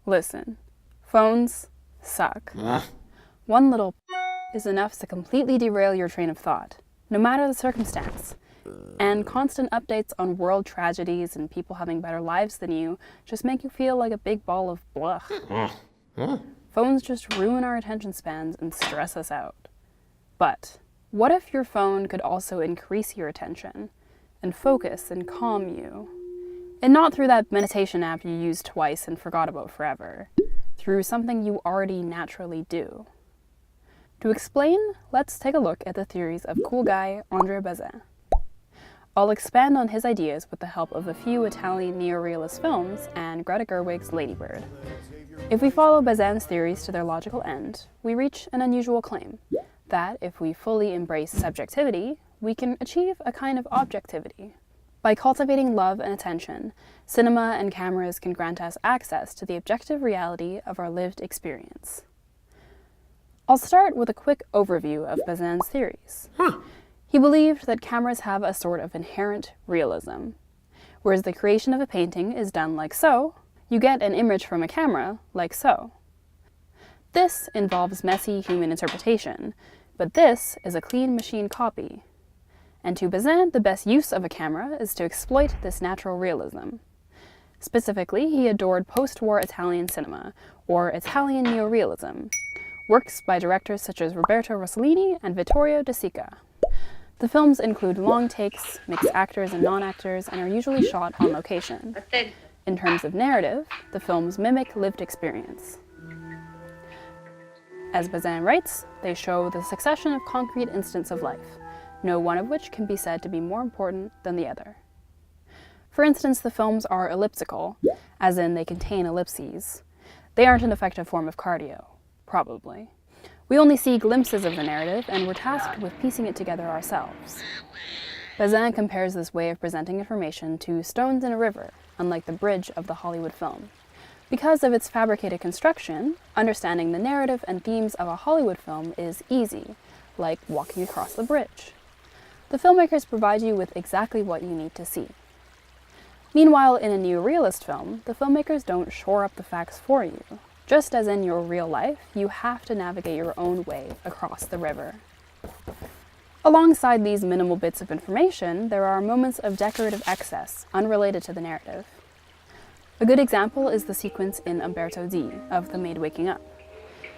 Listen, phones suck. One little is enough to completely derail your train of thought, no matter the circumstance. And constant updates on world tragedies and people having better lives than you just make you feel like a big ball of blah. Phones just ruin our attention spans and stress us out. But what if your phone could also increase your attention and focus and calm you? And not through that meditation app you used twice and forgot about forever. Through something you already naturally do. To explain, let's take a look at the theories of cool guy André Bazin. I'll expand on his ideas with the help of a few Italian neorealist films and Greta Gerwig's Lady Bird. If we follow Bazin's theories to their logical end, we reach an unusual claim, that if we fully embrace subjectivity, we can achieve a kind of objectivity. By cultivating love and attention, cinema and cameras can grant us access to the objective reality of our lived experience. I'll start with a quick overview of Bazin's theories. He believed that cameras have a sort of inherent realism. Whereas the creation of a painting is done like so, you get an image from a camera like so. This involves messy human interpretation, but this is a clean machine copy. And to Bazin, the best use of a camera is to exploit this natural realism. Specifically, he adored post-war Italian cinema, or Italian neorealism, works by directors such as Roberto Rossellini and Vittorio De Sica. The films include long takes, mix actors and non-actors, and are usually shot on location. In terms of narrative, the films mimic lived experience. As Bazin writes, they show the succession of concrete instants of life, no one of which can be said to be more important than the other. For instance, the films are elliptical, as in they contain ellipses. They aren't an effective form of cardio, probably. We only see glimpses of the narrative, and we're tasked with piecing it together ourselves. Bazin compares this way of presenting information to stones in a river, unlike the bridge of the Hollywood film. Because of its fabricated construction, understanding the narrative and themes of a Hollywood film is easy, like walking across the bridge. The filmmakers provide you with exactly what you need to see. Meanwhile, in a neorealist film, the filmmakers don't shore up the facts for you. Just as in your real life, you have to navigate your own way across the river. Alongside these minimal bits of information, there are moments of decorative excess, unrelated to the narrative. A good example is the sequence in Umberto D. of The Maid Waking Up.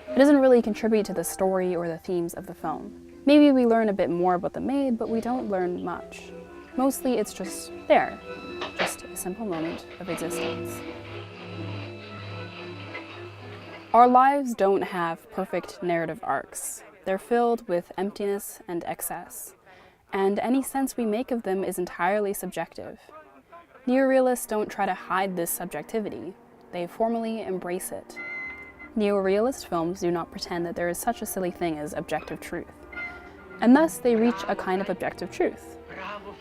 It doesn't really contribute to the story or the themes of the film. Maybe we learn a bit more about the maid, but we don't learn much. Mostly it's just there, just a simple moment of existence. Our lives don't have perfect narrative arcs. They're filled with emptiness and excess, and any sense we make of them is entirely subjective. Neorealists don't try to hide this subjectivity. They formally embrace it. Neorealist films do not pretend that there is such a silly thing as objective truth, and thus they reach a kind of objective truth,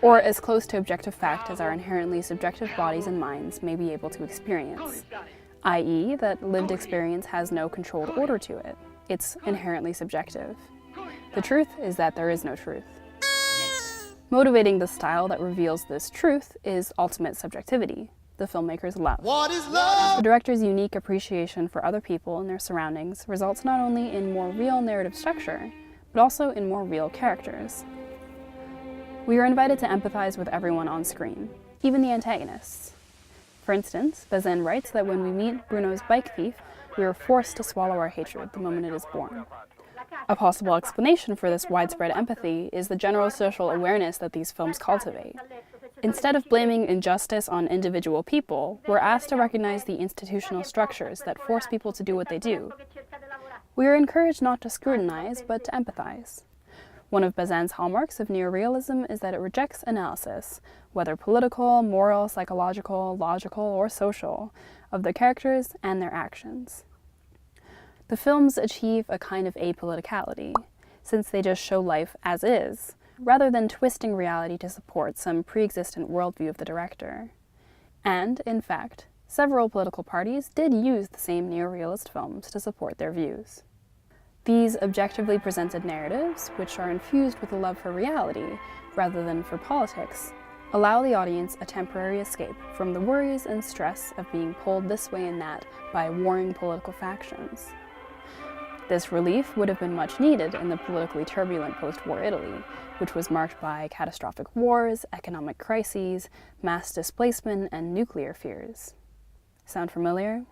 or as close to objective fact as our inherently subjective bodies and minds may be able to experience. I.e., that lived experience has no controlled order to it. It's inherently subjective. The truth is that there is no truth. Motivating the style that reveals this truth is ultimate subjectivity, the filmmaker's love. What is love? The director's unique appreciation for other people and their surroundings results not only in more real narrative structure, but also in more real characters. We are invited to empathize with everyone on screen, even the antagonists. For instance, Bazin writes that when we meet Bruno's bike thief, we are forced to swallow our hatred the moment it is born. A possible explanation for this widespread empathy is the general social awareness that these films cultivate. Instead of blaming injustice on individual people, we're asked to recognize the institutional structures that force people to do what they do. We are encouraged not to scrutinize, but to empathize. One of Bazin's hallmarks of neorealism is that it rejects analysis, whether political, moral, psychological, logical, or social, of the characters and their actions. The films achieve a kind of apoliticality, since they just show life as is, rather than twisting reality to support some pre-existent worldview of the director. And, in fact, several political parties did use the same neorealist films to support their views. These objectively presented narratives, which are infused with a love for reality rather than for politics, allow the audience a temporary escape from the worries and stress of being pulled this way and that by warring political factions. This relief would have been much needed in the politically turbulent post-war Italy, which was marked by catastrophic wars, economic crises, mass displacement, and nuclear fears. Sound familiar?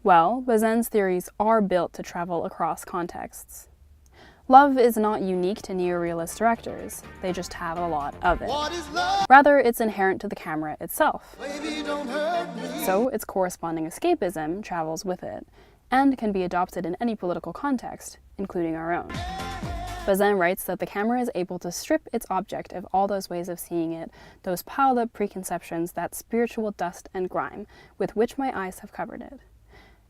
Well, Bazin's theories are built to travel across contexts. Love is not unique to neorealist directors, they just have a lot of it. Rather, it's inherent to the camera itself. So its corresponding escapism travels with it, and can be adopted in any political context, including our own. Bazin writes that the camera is able to strip its object of all those ways of seeing it, those piled up preconceptions, that spiritual dust and grime with which my eyes have covered it,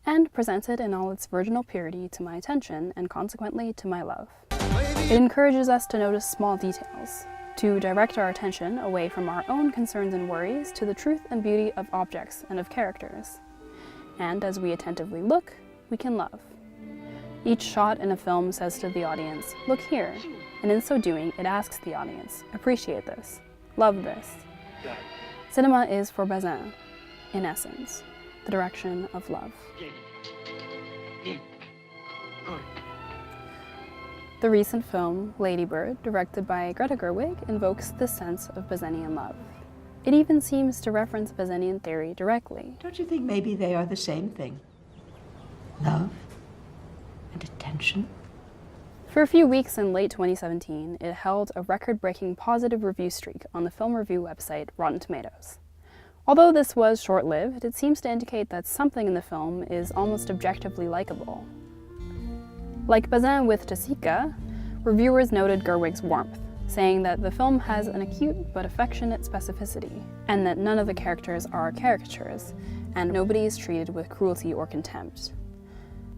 and presents it in all its virginal purity to my attention and consequently to my love. It encourages us to notice small details, to direct our attention away from our own concerns and worries to the truth and beauty of objects and of characters. And as we attentively look, we can love. Each shot in a film says to the audience, look here, and in so doing, it asks the audience, appreciate this, love this. Cinema is, for Bazin, in essence, the direction of love. The recent film, Lady Bird, directed by Greta Gerwig, invokes this sense of Bazinian love. It even seems to reference Bazinian theory directly. Don't you think maybe they are the same thing? Love and attention? For a few weeks in late 2017, it held a record-breaking positive review streak on the film review website Rotten Tomatoes. Although this was short-lived, it seems to indicate that something in the film is almost objectively likable. Like Bazin with Jessica, reviewers noted Gerwig's warmth, saying that the film has an acute but affectionate specificity, and that none of the characters are caricatures, and nobody is treated with cruelty or contempt.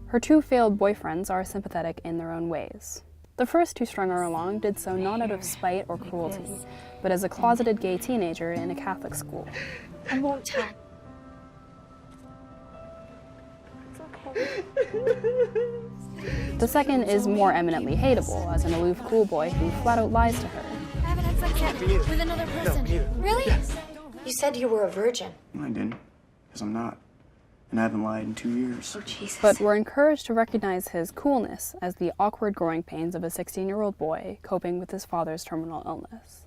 Her two failed boyfriends are sympathetic in their own ways. The first who strung her along did so not out of spite or cruelty, but as a closeted gay teenager in a Catholic school. I won't tell. It's okay. The second is more eminently hateable, as an aloof cool boy who flat out lies to her. I haven't had sex yet with another person. No, Really? Yes. You said you were a virgin. I didn't, because I'm not. And I haven't lied in 2 years. Oh, Jesus. But we're encouraged to recognize his coolness as the awkward growing pains of a 16-year-old boy coping with his father's terminal illness.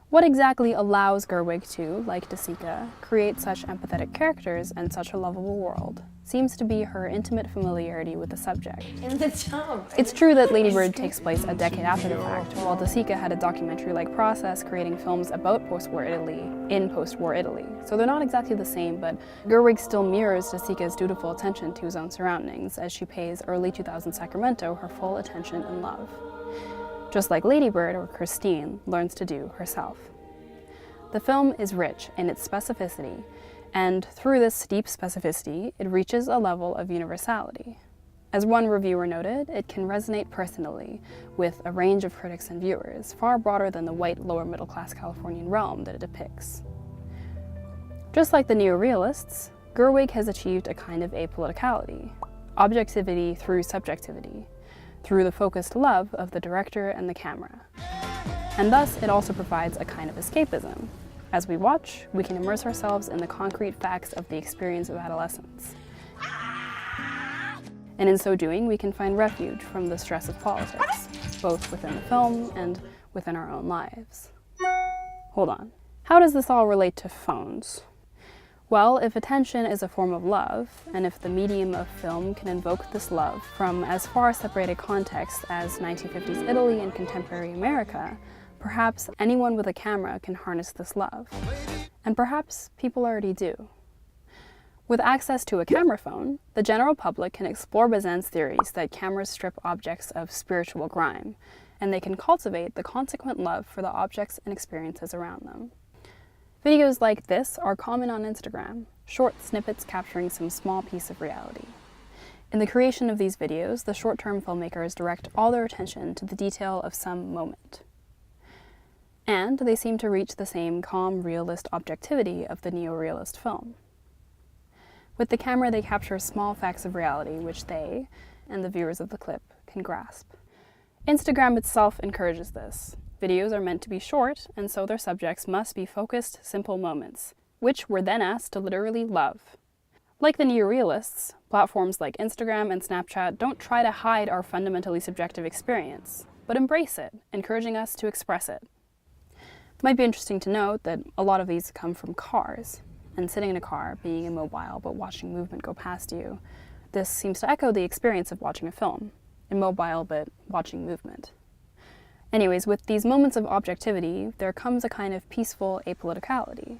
What exactly allows Gerwig to, like Jessica, create such empathetic characters and such a lovable world seems to be her intimate familiarity with the subject. In the tub. It's true that Lady Bird takes place a decade after the fact, while Jessica had a documentary-like process creating films about post-war Italy in post-war Italy. So they're not exactly the same, but Gerwig still mirrors Jessica's dutiful attention to his own surroundings as she pays early 2000 Sacramento her full attention and love, just like Lady Bird or Christine learns to do herself. The film is rich in its specificity, and through this deep specificity, it reaches a level of universality. As one reviewer noted, it can resonate personally with a range of critics and viewers, far broader than the white, lower-middle-class Californian realm that it depicts. Just like the neorealists, Gerwig has achieved a kind of apoliticality, objectivity through subjectivity, through the focused love of the director and the camera. And thus, it also provides a kind of escapism. As we watch, we can immerse ourselves in the concrete facts of the experience of adolescence. And in so doing, we can find refuge from the stress of politics, both within the film and within our own lives. Hold on. How does this all relate to phones? Well, if attention is a form of love, and if the medium of film can invoke this love from as far separated contexts as 1950s Italy and contemporary America, perhaps anyone with a camera can harness this love. And perhaps people already do. With access to a camera phone, the general public can explore Bazin's theories that cameras strip objects of spiritual grime, and they can cultivate the consequent love for the objects and experiences around them. Videos like this are common on Instagram, short snippets capturing some small piece of reality. In the creation of these videos, the short-term filmmakers direct all their attention to the detail of some moment. And they seem to reach the same calm, realist objectivity of the neorealist film. With the camera, they capture small facts of reality which they, and the viewers of the clip, can grasp. Instagram itself encourages this. Videos are meant to be short, and so their subjects must be focused, simple moments, which we're then asked to literally love. Like the neorealists, platforms like Instagram and Snapchat don't try to hide our fundamentally subjective experience, but embrace it, encouraging us to express it. It might be interesting to note that a lot of these come from cars, and sitting in a car, being immobile but watching movement go past you. This seems to echo the experience of watching a film, immobile but watching movement. Anyways, with these moments of objectivity, there comes a kind of peaceful apoliticality,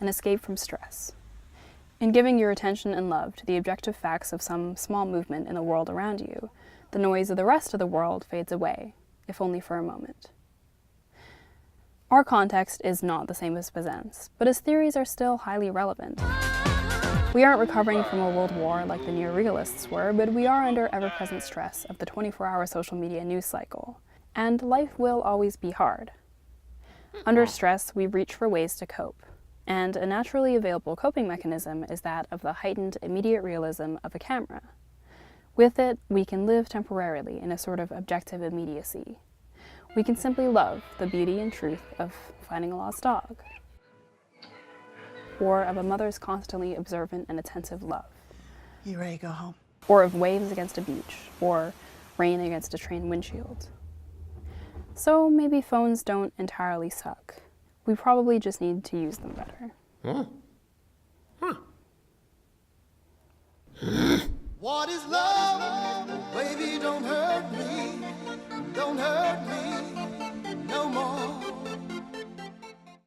an escape from stress. In giving your attention and love to the objective facts of some small movement in the world around you, the noise of the rest of the world fades away, if only for a moment. Our context is not the same as Bazin's, but his theories are still highly relevant. We aren't recovering from a world war like the neorealists were, but we are under ever-present stress of the 24-hour social media news cycle, and life will always be hard. Under stress, we reach for ways to cope, and a naturally available coping mechanism is that of the heightened immediate realism of a camera. With it, we can live temporarily in a sort of objective immediacy. We can simply love the beauty and truth of finding a lost dog, or of a mother's constantly observant and attentive love. You ready to go home? Or of waves against a beach, or rain against a train windshield. So maybe phones don't entirely suck. We probably just need to use them better. What is love?